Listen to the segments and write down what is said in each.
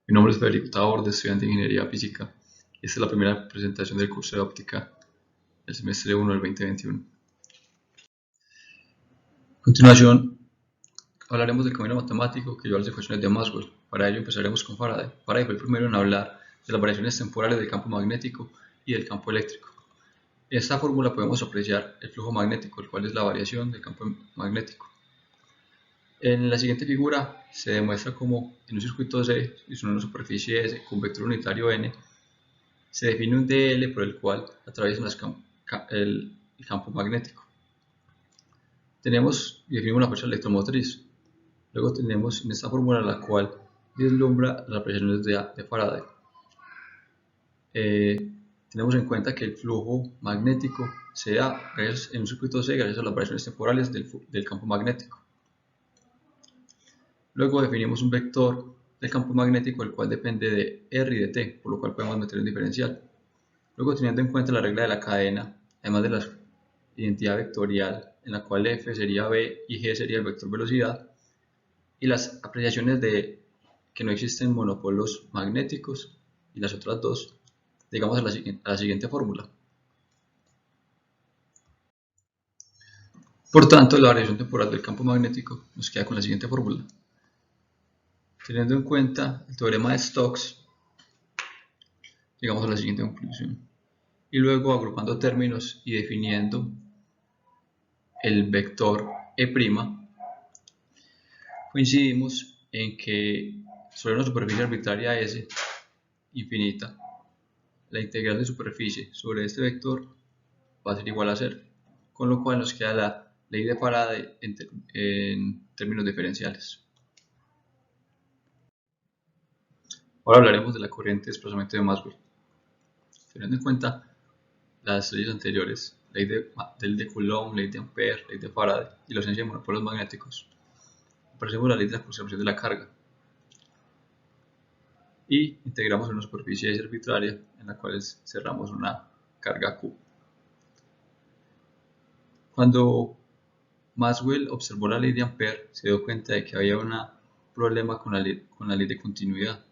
Mi nombre es Federico Tabor, estudiante de Ingeniería Física, y esta es la primera presentación del curso de óptica del semestre 1 del 2021. A continuación, hablaremos del camino matemático que lleva a las ecuaciones de Maxwell. Para ello empezaremos con Faraday. Faraday fue el primero en hablar de las variaciones temporales del campo magnético y del campo eléctrico. En esta fórmula podemos apreciar el flujo magnético, el cual es la variación del campo magnético. En la siguiente figura se demuestra cómo en un circuito C y sobre una superficie S con vector unitario n se define un dl por el cual atraviesa el campo magnético. Definimos la fuerza electromotriz. Luego tenemos en esta fórmula la cual vislumbra las apreciaciones de Faraday. Tenemos en cuenta que el flujo magnético se da en un circuito C gracias a las variaciones temporales del campo magnético. Luego definimos un vector del campo magnético el cual depende de R y de T, por lo cual podemos meter un diferencial. Luego, teniendo en cuenta la regla de la cadena, además de la identidad vectorial en la cual f sería v y g sería el vector velocidad, y las apreciaciones de que no existen monopolos magnéticos y las otras dos, llegamos a la siguiente fórmula. Por tanto, la variación temporal del campo magnético nos queda con la siguiente fórmula. Teniendo en cuenta el teorema de Stokes, llegamos a la siguiente conclusión. Y luego, agrupando términos y definiendo el vector E', coincidimos en que sobre una superficie arbitraria S infinita, la integral de superficie sobre este vector va a ser igual a 0, con lo cual nos queda la ley de Faraday en términos diferenciales. Ahora hablaremos de la corriente de desplazamiento de Maxwell. Teniendo en cuenta las leyes anteriores, ley de Coulomb, ley de Ampère, ley de Faraday y la ausencia de monopolos magnéticos, aparecemos la ley de la conservación de la carga y integramos una superficie arbitraria en la cual cerramos una carga Q. Cuando Maxwell observó la ley de Ampère, se dio cuenta de que había un problema con la ley de continuidad,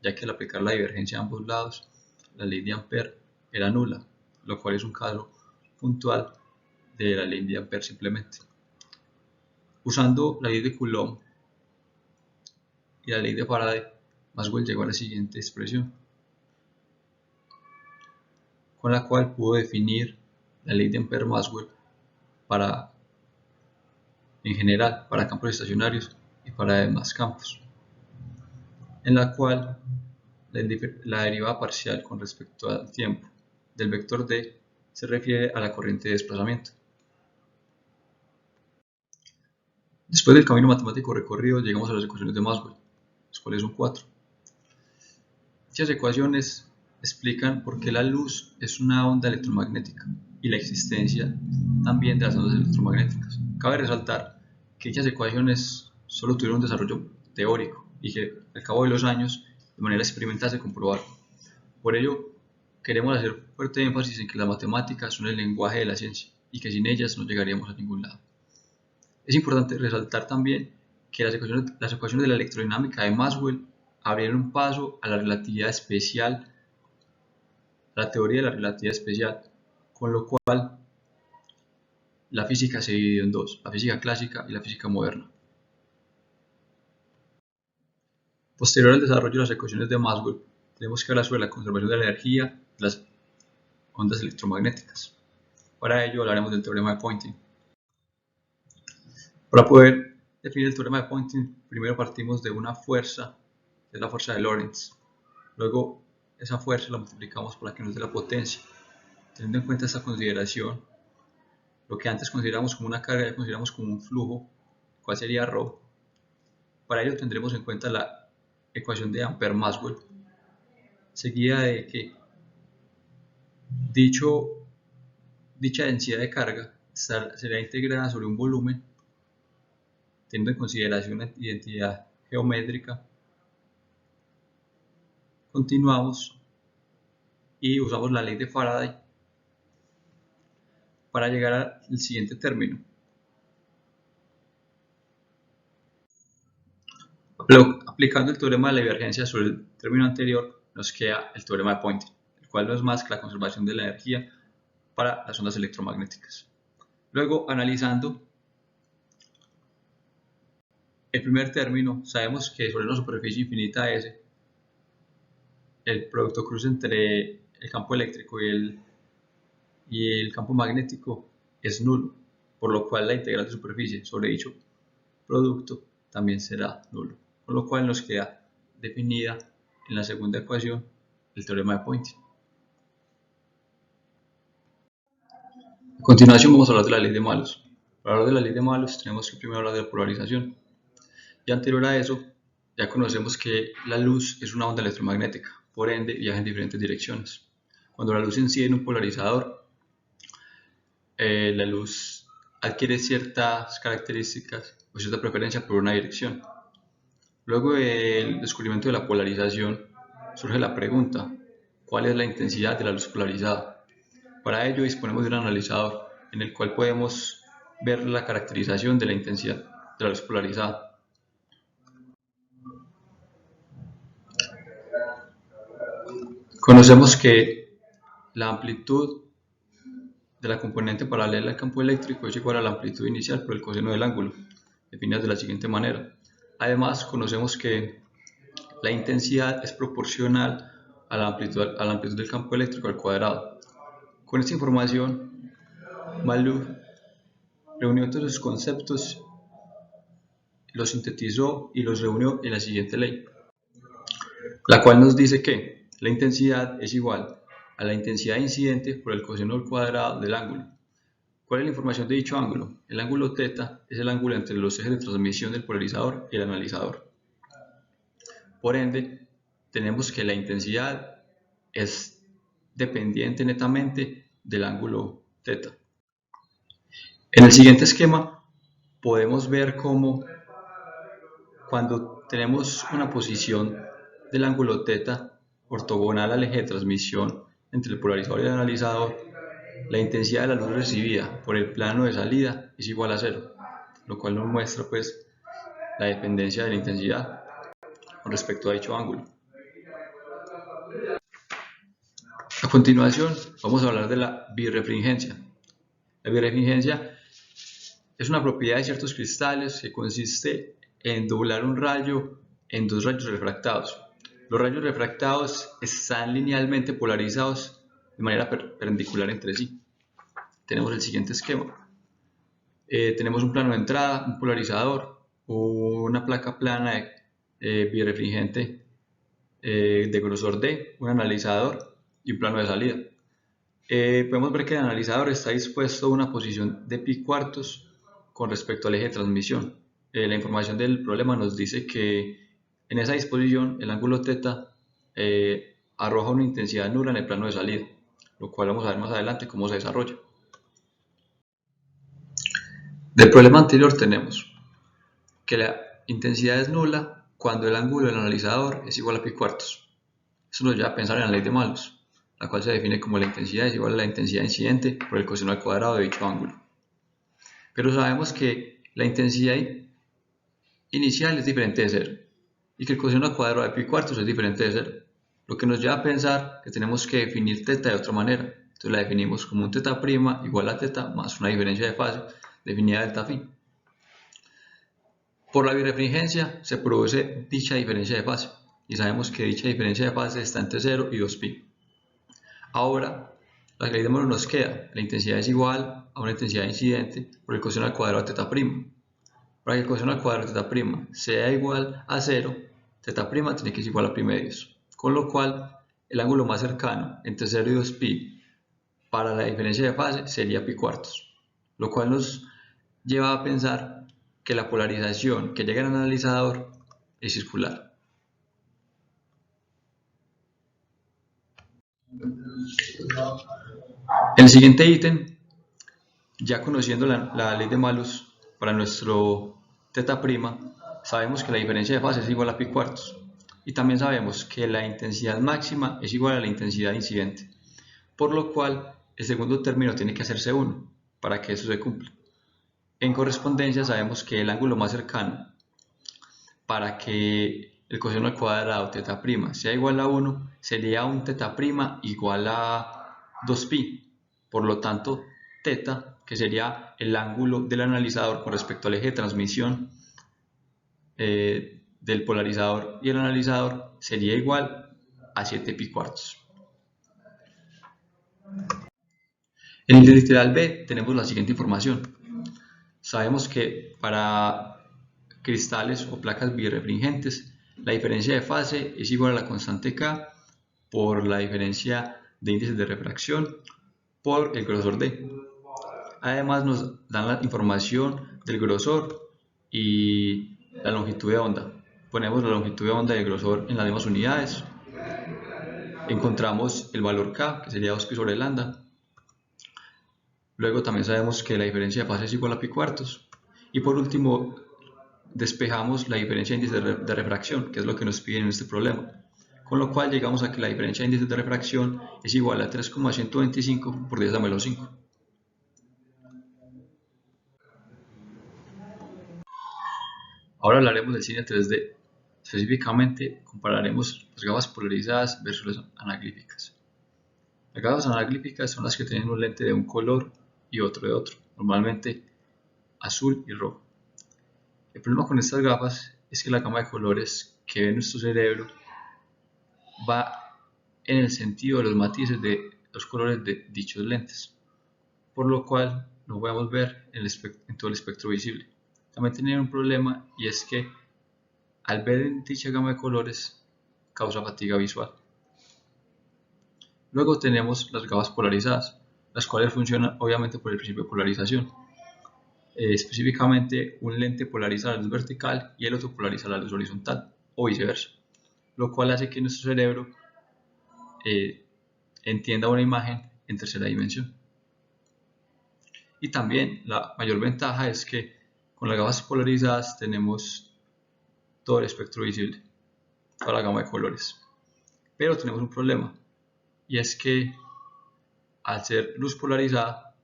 ya que al aplicar la divergencia a ambos lados, la ley de Ampère era nula, lo cual es un caso puntual de la ley de Ampère simplemente. Usando la ley de Coulomb y la ley de Faraday, Maxwell llegó a la siguiente expresión, con la cual pudo definir la ley de Ampère-Maxwell en general para campos estacionarios y para demás campos, en la cual la derivada parcial con respecto al tiempo del vector D se refiere a la corriente de desplazamiento. Después del camino matemático recorrido, llegamos a las ecuaciones de Maxwell, las cuales son 4. Dichas ecuaciones explican por qué la luz es una onda electromagnética y la existencia también de las ondas electromagnéticas. Cabe resaltar que dichas ecuaciones solo tuvieron un desarrollo teórico y que al cabo de los años, de manera experimental, se comprobaron. Por ello, queremos hacer fuerte énfasis en que las matemáticas son el lenguaje de la ciencia y que sin ellas no llegaríamos a ningún lado. Es importante resaltar también que las ecuaciones de la electrodinámica de Maxwell abrieron un paso a la relatividad especial, a la teoría de la relatividad especial, con lo cual la física se dividió en dos, la física clásica y la física moderna. Posterior al desarrollo de las ecuaciones de Maxwell, tenemos que hablar sobre la conservación de la energía y las ondas electromagnéticas. Para ello hablaremos del teorema de Poynting. Para poder definir el teorema de Poynting, primero partimos de una fuerza, que es la fuerza de Lorentz. Luego, esa fuerza la multiplicamos por la que nos dé la potencia. Teniendo en cuenta esta consideración, lo que antes consideramos como una carga, ya consideramos como un flujo, cuál sería ρ. Para ello tendremos en cuenta la ecuación de Ampère-Maxwell, seguida de que dicha densidad de carga será integrada sobre un volumen, teniendo en consideración la identidad geométrica. Continuamos y usamos la ley de Faraday para llegar al siguiente término. Aplicando el teorema de la divergencia sobre el término anterior, nos queda el teorema de Poynting, el cual no es más que la conservación de la energía para las ondas electromagnéticas. Luego, analizando el primer término, sabemos que sobre una superficie infinita S, el producto cruz entre el campo eléctrico y el campo magnético es nulo, por lo cual la integral de superficie sobre dicho producto también será nulo, con lo cual nos queda definida en la segunda ecuación el teorema de Poynting. A continuación vamos a hablar de la ley de Malus. Para hablar de la ley de Malus tenemos que primero hablar de la polarización. Y anterior a eso, ya conocemos que la luz es una onda electromagnética, por ende viaja en diferentes direcciones. Cuando la luz incide en un polarizador, la luz adquiere ciertas características o cierta preferencia por una dirección. Luego del descubrimiento de la polarización, surge la pregunta: ¿cuál es la intensidad de la luz polarizada? Para ello disponemos de un analizador en el cual podemos ver la caracterización de la intensidad de la luz polarizada. Conocemos que la amplitud de la componente paralela al campo eléctrico es igual a la amplitud inicial por el coseno del ángulo, definida de la siguiente manera. Además, conocemos que la intensidad es proporcional a la amplitud del campo eléctrico al cuadrado. Con esta información, Malus reunió todos los conceptos, los sintetizó y los reunió en la siguiente ley, la cual nos dice que la intensidad es igual a la intensidad incidente por el coseno al cuadrado del ángulo. ¿Cuál es la información de dicho ángulo? El ángulo θ es el ángulo entre los ejes de transmisión del polarizador y el analizador. Por ende, tenemos que la intensidad es dependiente netamente del ángulo θ. En el siguiente esquema podemos ver cómo cuando tenemos una posición del ángulo θ ortogonal al eje de transmisión entre el polarizador y el analizador, la intensidad de la luz recibida por el plano de salida es igual a 0, lo cual nos muestra pues la dependencia de la intensidad con respecto a dicho ángulo. A continuación vamos a hablar de la birrefringencia. La birrefringencia es una propiedad de ciertos cristales que consiste en doblar un rayo en dos rayos refractados. Los rayos refractados están linealmente polarizados de manera perpendicular entre sí. Tenemos el siguiente esquema. Tenemos un plano de entrada, un polarizador, una placa plana birrefringente de grosor D, un analizador y un plano de salida. Podemos ver que el analizador está dispuesto a una posición de pi cuartos con respecto al eje de transmisión. La información del problema nos dice que en esa disposición el ángulo θ arroja una intensidad nula en el plano de salida, lo cual vamos a ver más adelante cómo se desarrolla. Del problema anterior tenemos que la intensidad es nula cuando el ángulo del analizador es igual a pi cuartos. Eso nos lleva a pensar en la ley de Malus, la cual se define como la intensidad es igual a la intensidad incidente por el coseno al cuadrado de dicho ángulo. Pero sabemos que la intensidad inicial es diferente de 0 y que el coseno al cuadrado de pi cuartos es diferente de 0, lo que nos lleva a pensar que tenemos que definir θ de otra manera. Entonces la definimos como un θ' igual a θ más una diferencia de fase definida delta phi. Por la birrefringencia se produce dicha diferencia de fase y sabemos que dicha diferencia de fase está entre 0 y 2pi. Ahora, la ley de Malus nos queda: la intensidad es igual a una intensidad incidente por el coseno al cuadrado de θ'P. Para que el coseno al cuadrado de θ' sea igual a 0, θ' tiene que ser igual a pi medios, con lo cual el ángulo más cercano entre 0 y 2pi para la diferencia de fase sería pi cuartos, lo cual nos lleva a pensar que la polarización que llega al analizador es circular. En el siguiente ítem, ya conociendo la ley de Malus para nuestro θ', sabemos que la diferencia de fase es igual a pi cuartos y también sabemos que la intensidad máxima es igual a la intensidad incidente, por lo cual el segundo término tiene que hacerse 1 para que eso se cumpla. En correspondencia sabemos que el ángulo más cercano para que el coseno al cuadrado θ' sea igual a 1, sería un θ' igual a 2π. Por lo tanto, θ, que sería el ángulo del analizador con respecto al eje de transmisión del polarizador y el analizador, sería igual a 7π². En el literal B tenemos la siguiente información. Sabemos que para cristales o placas birrefringentes, la diferencia de fase es igual a la constante K por la diferencia de índices de refracción por el grosor D. Además nos dan la información del grosor y la longitud de onda. Ponemos la longitud de onda y el grosor en las mismas unidades. Encontramos el valor K, que sería 2π lambda. Luego también sabemos que la diferencia de fase es igual a π². Y por último, despejamos la diferencia de índice de refracción, que es lo que nos piden en este problema. Con lo cual llegamos a que la diferencia de índice de refracción es igual a 3,125 por 10 a menos 5. Ahora hablaremos del cine 3D. Específicamente compararemos las gafas polarizadas versus las anaglíficas. Las gafas anaglíficas son las que tienen un lente de un color y otro de otro, normalmente azul y rojo. El problema con estas gafas es que la gama de colores que ve nuestro cerebro va en el sentido de los matices de los colores de dichos lentes, por lo cual no podemos ver en todo el espectro visible. También tienen un problema, y es que al ver en dicha gama de colores causa fatiga visual. Luego tenemos las gafas polarizadas, las cuales funcionan obviamente por el principio de polarización. Específicamente, un lente polariza la luz vertical y el otro polariza la luz horizontal, o viceversa, lo cual hace que nuestro cerebro entienda una imagen en tercera dimensión. Y también la mayor ventaja es que con las gafas polarizadas tenemos todo el espectro visible, toda la gama de colores. Pero tenemos un problema, y es que al ser luz polarizada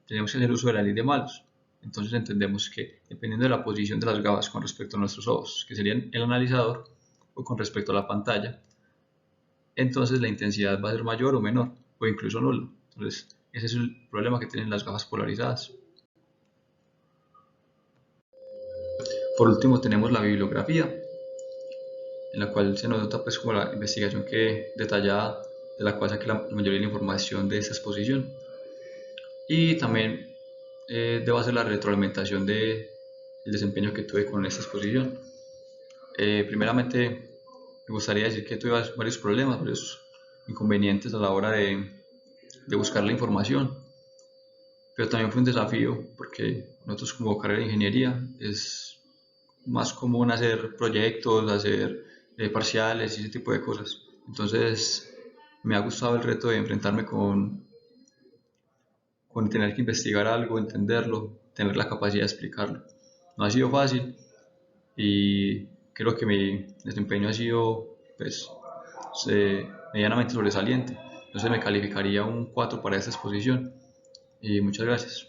tenemos que hacer uso de la ley de Malus. Entonces entendemos que dependiendo de la posición de las gafas con respecto a nuestros ojos, que serían el analizador, o con respecto a la pantalla, entonces la intensidad va a ser mayor o menor, o incluso nula. Entonces ese es el problema que tienen las gafas polarizadas. Por último tenemos la bibliografía, en la cual se nota pues como la investigación detallada de la cual saqué la mayoría de la información de esta exposición. Y también debo hacer la retroalimentación del desempeño que tuve con esta exposición. Primeramente me gustaría decir que tuve varios problemas, varios inconvenientes a la hora de buscar la información, pero también fue un desafío porque nosotros como carrera de ingeniería es más común hacer proyectos, hacer parciales y ese tipo de cosas. Entonces me ha gustado el reto de enfrentarme con tener que investigar algo, entenderlo, tener la capacidad de explicarlo. No ha sido fácil y creo que mi desempeño ha sido pues, medianamente sobresaliente. Entonces me calificaría un 4 para esta exposición y muchas gracias.